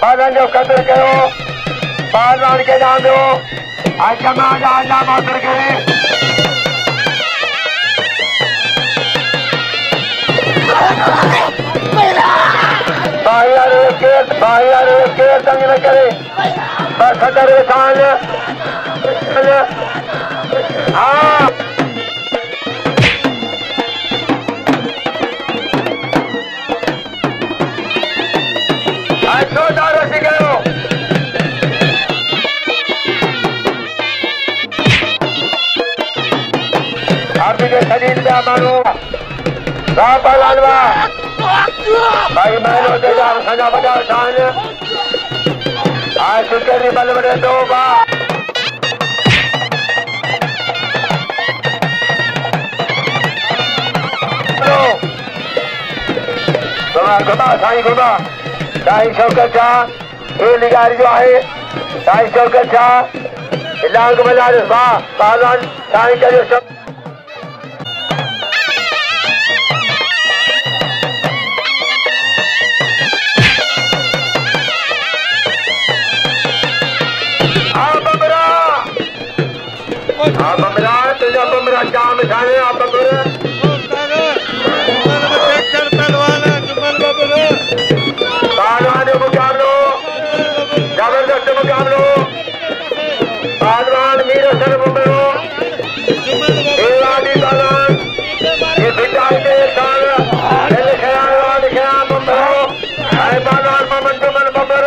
बालन जो कदर करो पहलवान के नाम दो आज समाज आला मातर करे बाहर के तंग न करे खतर खान हाँ शरीर में मानो भाई मैंने सजा बजा शान आज सुकर बल बड़े दो घुमा साईं घुमा साईं शौकत शाह ये निगारी जो है साईं शौकत शाह लांग बलार वाह पहलवान साईं का जो सब तुझा बमरा जाम खाने आप पहलवान मुकाबलो जबरदस्त मुकाबलो पहलवान मीर हसन बमरो पहलवान ये बिटा के खिलाड़ी बमरो पहलवान मोहम्मद जुमन बमर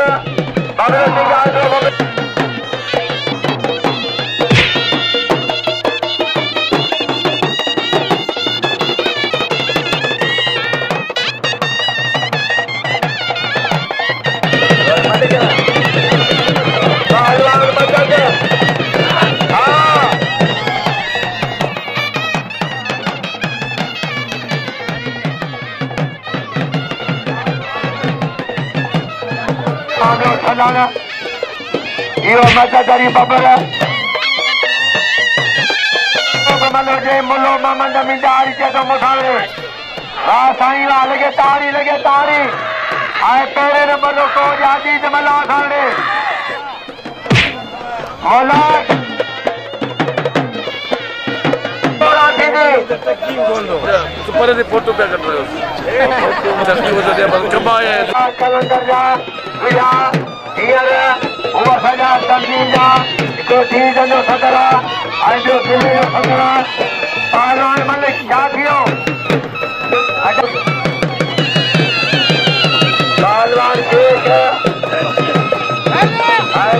यो मददरी बबर जे मुलो मामन जमींदारी के तो मुसाले हाँ साईं वा लगे ताड़ी आए पेरे नंबर को जाती जमला खाने मोला सुपर फोटो पे कर रहे हो कलंदर जा हुआ सजा तंजीजा तो सीजन जो सदरा आज जो दिल्ली जो सदरा पहलवान मलिक क्या थियो पहलवान ठीक है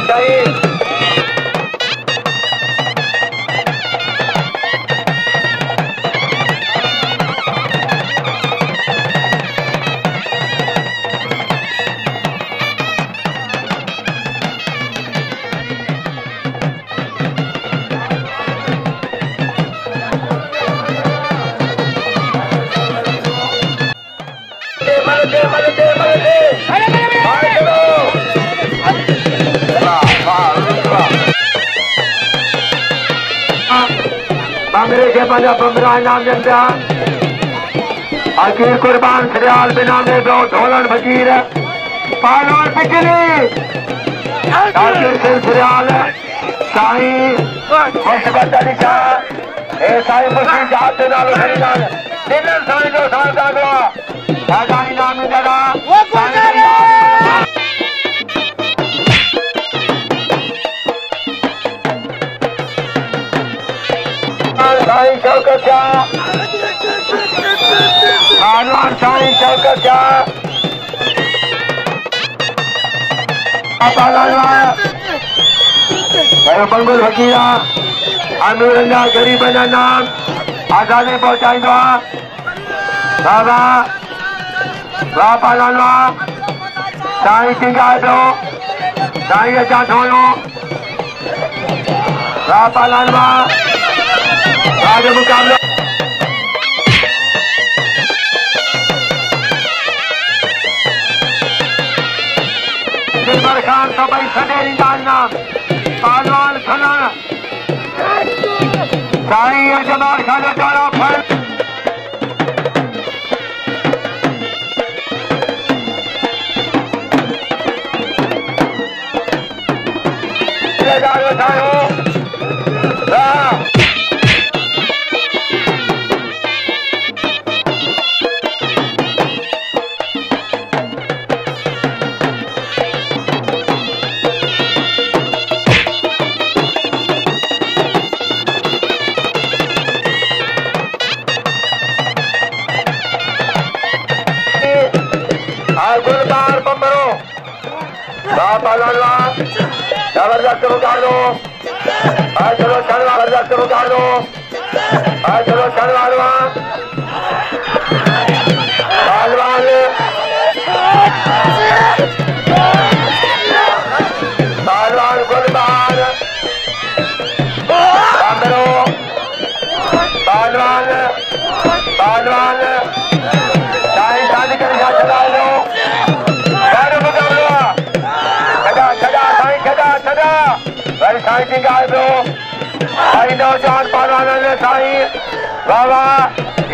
सही बमरे के बजा बमरा नाम जंदा आखिर कुर्बान सरियाल बिना में दो ढोलन फकीर पहलवान पिछली आखिर सरियाल साईं मुस्तफा अली शाह ए साईं मुस्लिम जात नाल खरीदार दिनर साईं जो सादा गवा साईं नाम जरा साईं शौकत शाह पहलवान साईं शौकत शाह बंगुल फकीरा अमीरंगा गरीबन नाम आजादी पहुंचाईंदो बाबा वाह पहलवान साईं टिंगाए पियो साईं अचा थोड़ो वाह पहलवान आज मुकाबला दिलबर खान सभई सडेरी डालना पहलवान खना साईं जमाल खान डाला फल बचायो गुलबार बम्बरो जबरदस्त उतार दो चलो चलवा जबरदस्त उतार दो चलो चलवा पहलवान गुलबार बम्बरो पहलवान शादी कर चला लो भाई साईं सिंह आए दो भाई नौजवान पहलवान ने साईं बाबा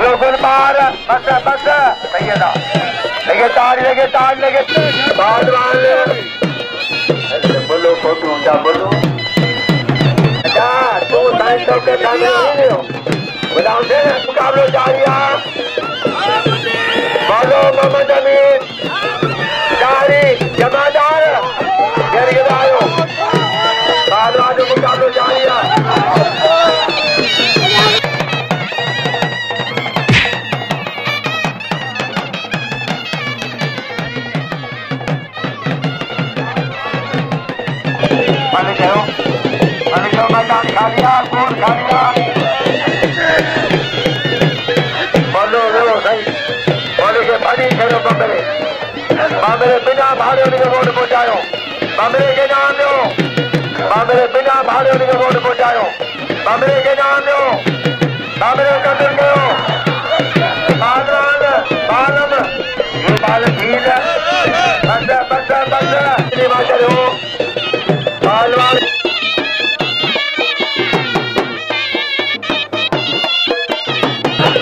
यो गुलबार बस सही है ना लगे तार लगे पहलवान बोलो फोटो ऊंचा बोलो अच्छा तू साईं तो के सामने नहीं हो बताओ से मुकाबला जारी है बोलो मोहम्मद अमीन जारी जमादार यारी के आयो पहलवान को मुकाबला जारी है मैदान खालिया कौन खालिया बोलो सही बोलो के भारी करो बम्बरे बिना भाड़े उनके वोट पहुंचायो बम्बरे के नाम दो बम्बरे बिना भाड़े उनके वोट पहुंचायो बम्बरे के नाम दो बम्बरे कदर करो बालम ये बाल ठीक है बस करो पहलवान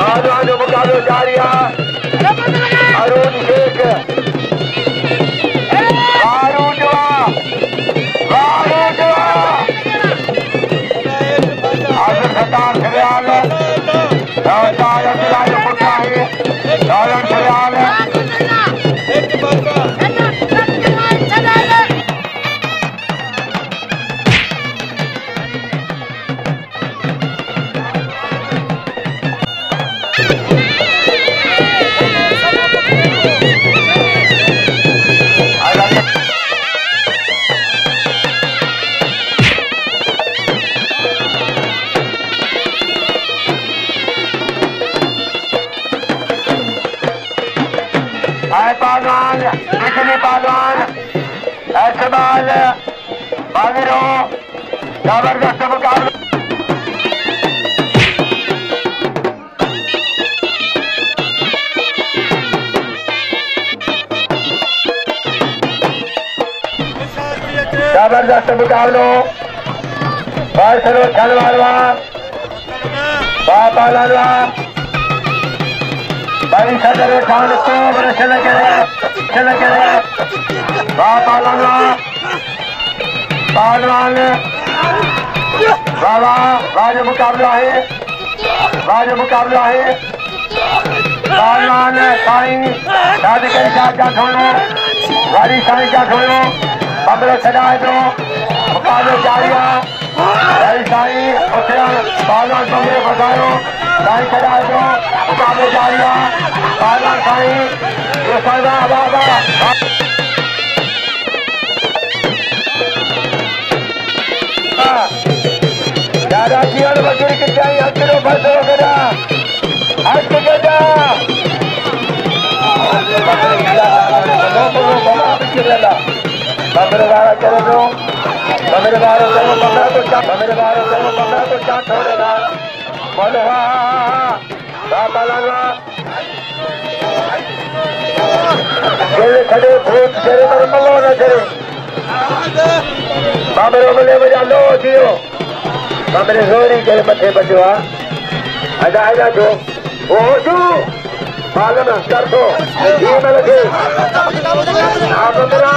पहलवान जो मुकाबला जारी है अरुण शेख पहलवान पिछली पहलवान ऐसे बाल बागिरो जबरदस्त मुकाबला जबरदस्त मुकाबलो छलवालवा पहलवानवा भाई सदर खान को चल के पहलवान बाबा राज मुकाबला है पहलवान साईं शादी के साथ क्या छोड़ो गाड़ी साईं क्या छोड़ो बबले सजाए दो मुकाबले जारी है साईं पहलवान बबले बजायो साईं सजाए दो मुकाबले जारी है पहलवान साईं ये बाबा दादा जीवन वकील की चाहिए हस्तियों फंसो करा हज करा बबरे बारह करे दो बबरे बारह करो 15 को चार छोड़ेगा बोलो हाँ बाबा लगा खड़े भूत चेहरे पर मलो न चले बाबरे बोले बजा लो दियो बाबरे जोरी के मथे बजवा आजा जो ओ जो मालूम कर दो ये में लगे आप बबरा